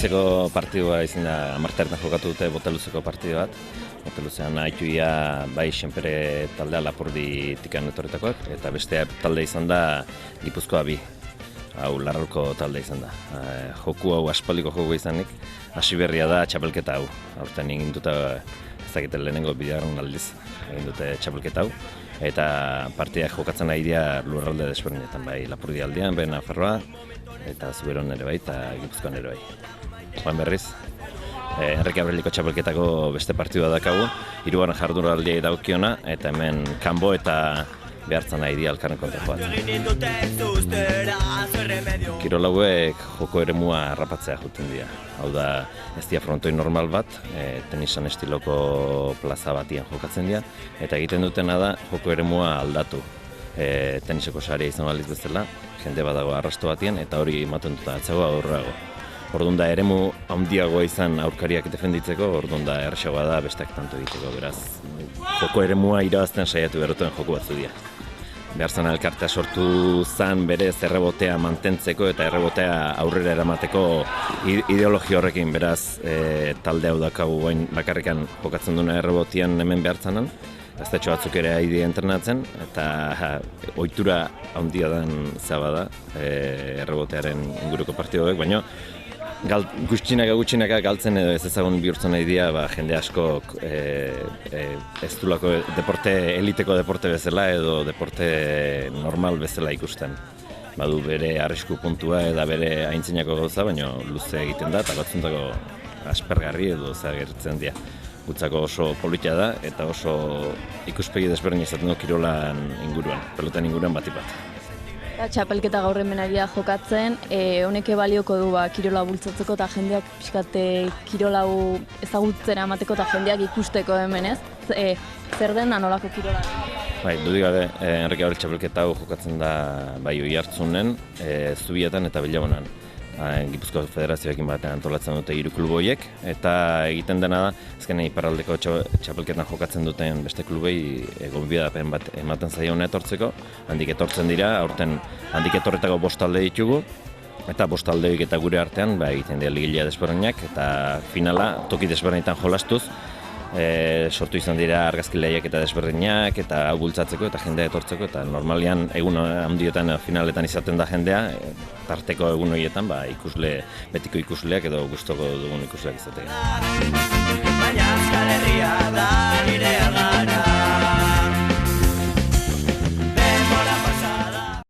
goizeko partidua izan da, amartertan jokatu dute Boteluzeko partidu bat. Boteluzean haituia bai Senpere taldea Lapurditik etorritakoak, eta beste talde izan da Gipuzkoa bi. Hau Larrauko talde izan da. Joku hau aspaldiko joku izanik, hasi berria da txapelketa hau. Aurten egin dute, ez dakite lehenengo bigarren aldiz, egin dute txapelketa hau. Eta partidak jokatzen ari dira lurralde desberdinetan, bai Lapurdi aldean, bai Nafarroa, eta Zuberon ere bai, eta Gipuzkoan ere bai. Joan berriz, Enrique Abreliko txapelketako beste partidua dakagu, hirugarren jardunaldiei dagokiona, eta hemen kanbo eta behartzen nahi di elkarren kontra joatzen. Kirol hauek joko eremua harrapatzea joten dira. Hau da, ez dira frontoi normal bat, tenisan estiloko plaza batian jokatzen dira, eta egiten dutena da joko eremua aldatu. Teniseko saria izan baliz bezala, jende badago arrasto batien, eta hori ematen dut atzago aurrago. Orduan da eremu handiagoa izan aurkariak defenditzeko, orduan da errasagoa da besteak tanto egiteko, beraz. Joko eremua irabazten saiatu berotuen joku batzu dira. Behar zen elkartea sortu zen bere errebotea mantentzeko eta errebotea aurrera eramateko ideologia horrekin, beraz talde hau dakagu guain bakarrikan jokatzen duna errebotian hemen behar zenan. Gaztetxo batzuk ere ari entrenatzen, eta ohitura handia den zaba da errebotearen inguruko partiduak, baina gutxinaka galtzen edo ez ezagun bihurtzen nahi dira jende askok ez dulako eliteko deporte bezala edo deporte normal bezala ikusten. Badu bere arrisku puntua eta bere aintzinako gauza, baina luze egiten da eta batzuntako aspergarri edo zagertzen dira. Gutzako oso politia da eta oso ikuspegi desberdin izaten du kirolan inguruan, pelotan inguruan batik bat. Txapelketa gaur hemen ari da jokatzen, honek balioko du kirola bultzatzeko eta jendeak pixkat kirola ezagutzera emateko eta jendeak ikusteko hemen ez? Zer den nolako kirola? Bai, dudik gabe, Enrique Abril txapelketa hau jokatzen da bai Oiartzunen, Zubietan eta Bilabonan. Gipuzko Federazioekin batean antolatzen dute 3 klubo horiek, eta egiten dena da, azkenean iparraldeko txapelketan jokatzen duten beste klubei gonbidapen bat ematen zaiona etortzeko, handik etortzen dira, aurten handik etorretako 5 talde ditugu, eta 5 taldeik eta gure artean egiten dira ligilea desberdinak, eta finala toki desberdinetan jolastuz, sortu izan dira argazkileiak eta desberdinak, eta hau bultzatzeko eta jendea etortzeko, eta normalian egun handietan finaletan izaten da jendea, tarteko egun horietan betiko ikusleak edo gustoko dugun ikusleak izatea.